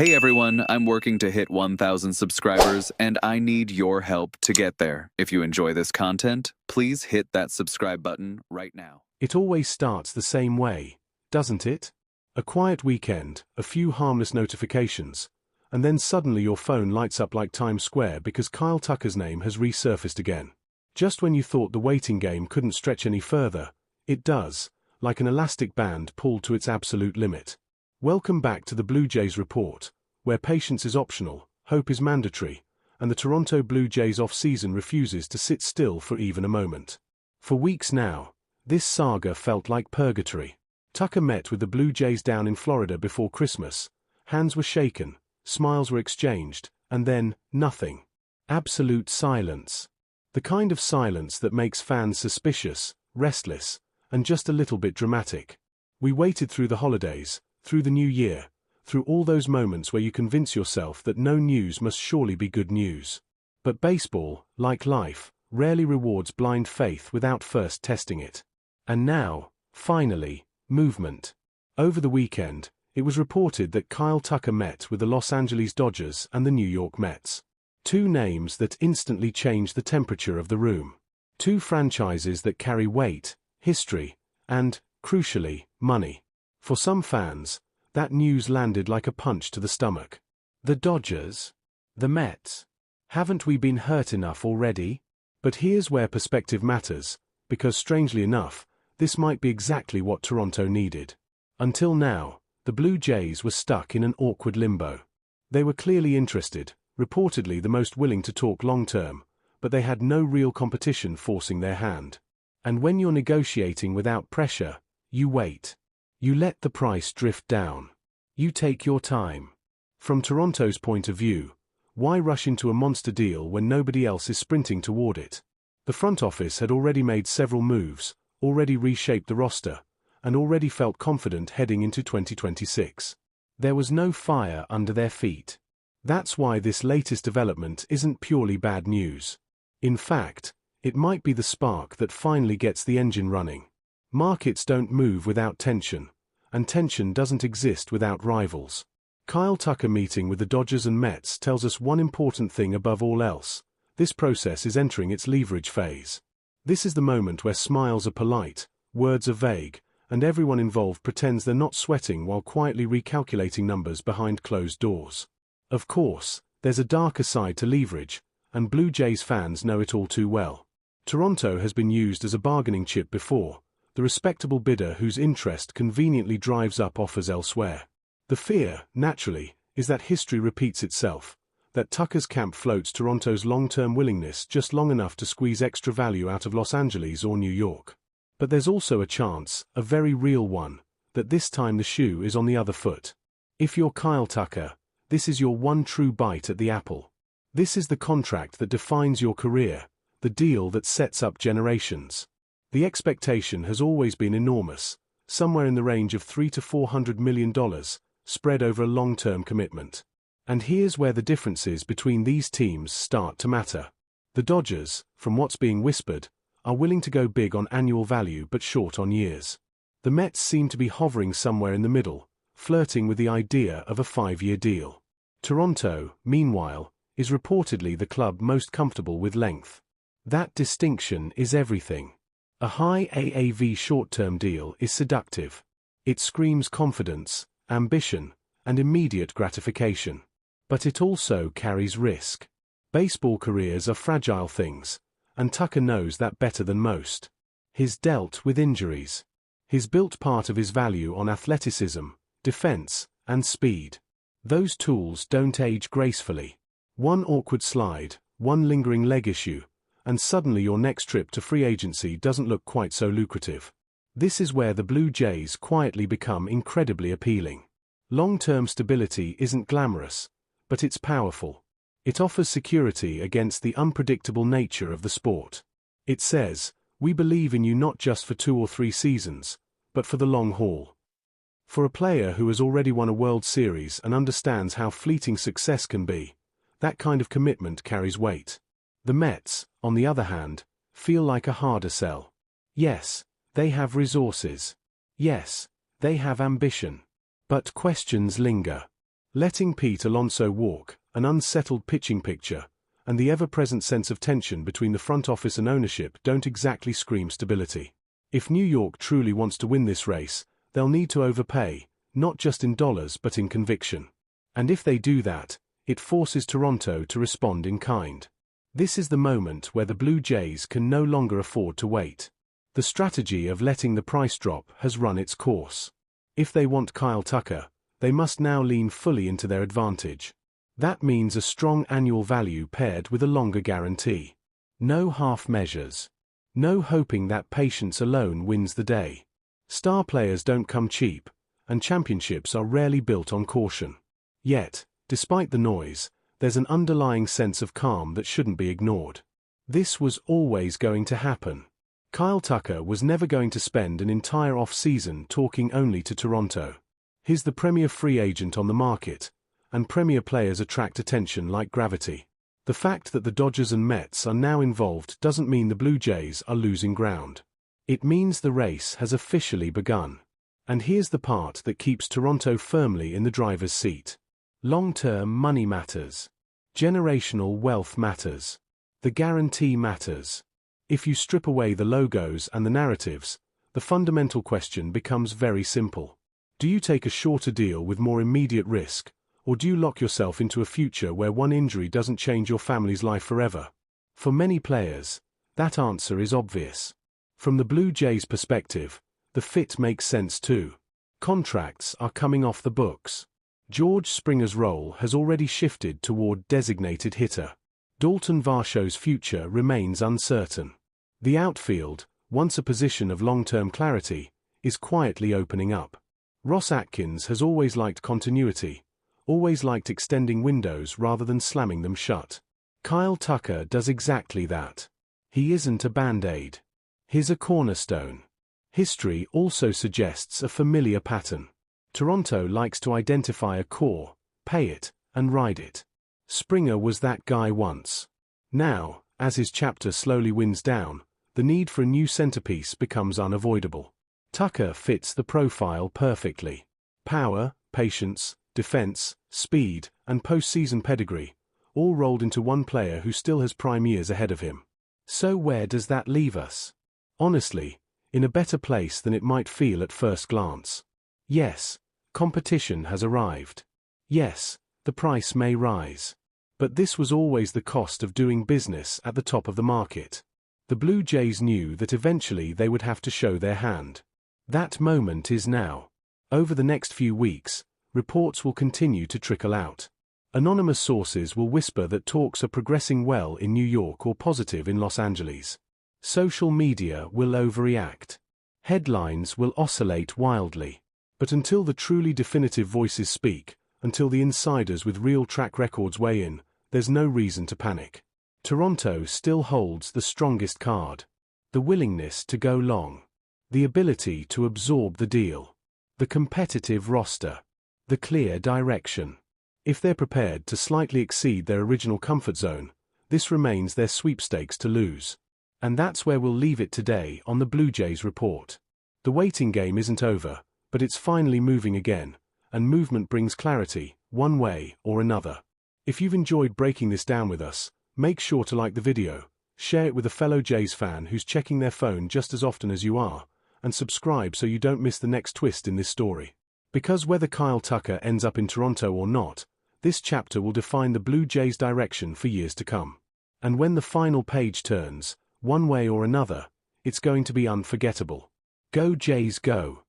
Hey everyone, I'm working to hit 1,000 subscribers and I need your help to get there. If you enjoy this content, please hit that subscribe button right now. It always starts the same way, doesn't it? A quiet weekend, a few harmless notifications, and then suddenly your phone lights up like Times Square because Kyle Tucker's name has resurfaced again. Just when you thought the waiting game couldn't stretch any further, it does, like an elastic band pulled to its absolute limit. Welcome back to the Blue Jays Report, where patience is optional, hope is mandatory, and the Toronto Blue Jays off-season refuses to sit still for even a moment. For weeks now, this saga felt like purgatory. Tucker met with the Blue Jays down in Florida before Christmas. Hands were shaken, smiles were exchanged, and then, nothing. Absolute silence. The kind of silence that makes fans suspicious, restless, and just a little bit dramatic. We waited through the holidays, through the new year, through all those moments where you convince yourself that no news must surely be good news. But baseball, like life, rarely rewards blind faith without first testing it. And now, finally, movement. Over the weekend, it was reported that Kyle Tucker met with the Los Angeles Dodgers and the New York Mets. Two names that instantly changed the temperature of the room. Two franchises that carry weight, history, and, crucially, money. For some fans, that news landed like a punch to the stomach. The Dodgers? The Mets? Haven't we been hurt enough already? But here's where perspective matters, because strangely enough, this might be exactly what Toronto needed. Until now, the Blue Jays were stuck in an awkward limbo. They were clearly interested, reportedly the most willing to talk long-term, but they had no real competition forcing their hand. And when you're negotiating without pressure, you wait. You let the price drift down. You take your time. From Toronto's point of view, why rush into a monster deal when nobody else is sprinting toward it? The front office had already made several moves, already reshaped the roster, and already felt confident heading into 2026. There was no fire under their feet. That's why this latest development isn't purely bad news. In fact, it might be the spark that finally gets the engine running. Markets don't move without tension, and tension doesn't exist without rivals. Kyle Tucker meeting with the Dodgers and Mets tells us one important thing above all else. This process is entering its leverage phase. This is the moment where smiles are polite, words are vague, and everyone involved pretends they're not sweating while quietly recalculating numbers behind closed doors. Of course, there's a darker side to leverage, and Blue Jays fans know it all too well. Toronto has been used as a bargaining chip before, the respectable bidder whose interest conveniently drives up offers elsewhere. The fear, naturally, is that history repeats itself, that Tucker's camp floats Toronto's long-term willingness just long enough to squeeze extra value out of Los Angeles or New York. But there's also a chance, a very real one, that this time the shoe is on the other foot. If you're Kyle Tucker, this is your one true bite at the apple. This is the contract that defines your career, the deal that sets up generations. The expectation has always been enormous, somewhere in the range of $300 to $400 million, spread over a long-term commitment. And here's where the differences between these teams start to matter. The Dodgers, from what's being whispered, are willing to go big on annual value but short on years. The Mets seem to be hovering somewhere in the middle, flirting with the idea of a 5-year deal. Toronto, meanwhile, is reportedly the club most comfortable with length. That distinction is everything. A high AAV short-term deal is seductive. It screams confidence, ambition, and immediate gratification. But it also carries risk. Baseball careers are fragile things, and Tucker knows that better than most. He's dealt with injuries. He's built part of his value on athleticism, defense, and speed. Those tools don't age gracefully. One awkward slide, one lingering leg issue, and suddenly your next trip to free agency doesn't look quite so lucrative. This is where the Blue Jays quietly become incredibly appealing. Long-term stability isn't glamorous, but it's powerful. It offers security against the unpredictable nature of the sport. It says, we believe in you not just for 2 or 3 seasons, but for the long haul. For a player who has already won a World Series and understands how fleeting success can be, that kind of commitment carries weight. The Mets, on the other hand, feel like a harder sell. Yes, they have resources. Yes, they have ambition. But questions linger. Letting Pete Alonso walk, an unsettled pitching picture, and the ever-present sense of tension between the front office and ownership don't exactly scream stability. If New York truly wants to win this race, they'll need to overpay, not just in dollars but in conviction. And if they do that, it forces Toronto to respond in kind. This is the moment where the Blue Jays can no longer afford to wait. The strategy of letting the price drop has run its course. If they want Kyle Tucker, they must now lean fully into their advantage. That means a strong annual value paired with a longer guarantee. No half measures. No hoping that patience alone wins the day. Star players don't come cheap, and championships are rarely built on caution. Yet, despite the noise, there's an underlying sense of calm that shouldn't be ignored. This was always going to happen. Kyle Tucker was never going to spend an entire off-season talking only to Toronto. He's the premier free agent on the market, and premier players attract attention like gravity. The fact that the Dodgers and Mets are now involved doesn't mean the Blue Jays are losing ground. It means the race has officially begun. And here's the part that keeps Toronto firmly in the driver's seat. Long-term money matters. Generational wealth matters. The guarantee matters. If you strip away the logos and the narratives, the fundamental question becomes very simple. Do you take a shorter deal with more immediate risk, or do you lock yourself into a future where one injury doesn't change your family's life forever? For many players, that answer is obvious. From the Blue Jays' perspective, the fit makes sense too. Contracts are coming off the books. George Springer's role has already shifted toward designated hitter. Dalton Varsho's future remains uncertain. The outfield, once a position of long-term clarity, is quietly opening up. Ross Atkins has always liked continuity, always liked extending windows rather than slamming them shut. Kyle Tucker does exactly that. He isn't a band-aid. He's a cornerstone. History also suggests a familiar pattern. Toronto likes to identify a core, pay it, and ride it. Springer was that guy once. Now, as his chapter slowly winds down, the need for a new centerpiece becomes unavoidable. Tucker fits the profile perfectly. Power, patience, defense, speed, and postseason pedigree, all rolled into one player who still has prime years ahead of him. So where does that leave us? Honestly, in a better place than it might feel at first glance. Yes, competition has arrived. Yes, the price may rise. But this was always the cost of doing business at the top of the market. The Blue Jays knew that eventually they would have to show their hand. That moment is now. Over the next few weeks, reports will continue to trickle out. Anonymous sources will whisper that talks are progressing well in New York or positive in Los Angeles. Social media will overreact. Headlines will oscillate wildly. But until the truly definitive voices speak, until the insiders with real track records weigh in, there's no reason to panic. Toronto still holds the strongest card. The willingness to go long. The ability to absorb the deal. The competitive roster. The clear direction. If they're prepared to slightly exceed their original comfort zone, this remains their sweepstakes to lose. And that's where we'll leave it today on the Blue Jays report. The waiting game isn't over, but it's finally moving again, and movement brings clarity, one way or another. If you've enjoyed breaking this down with us, make sure to like the video, share it with a fellow Jays fan who's checking their phone just as often as you are, and subscribe so you don't miss the next twist in this story. Because whether Kyle Tucker ends up in Toronto or not, this chapter will define the Blue Jays' direction for years to come. And when the final page turns, one way or another, it's going to be unforgettable. Go Jays go!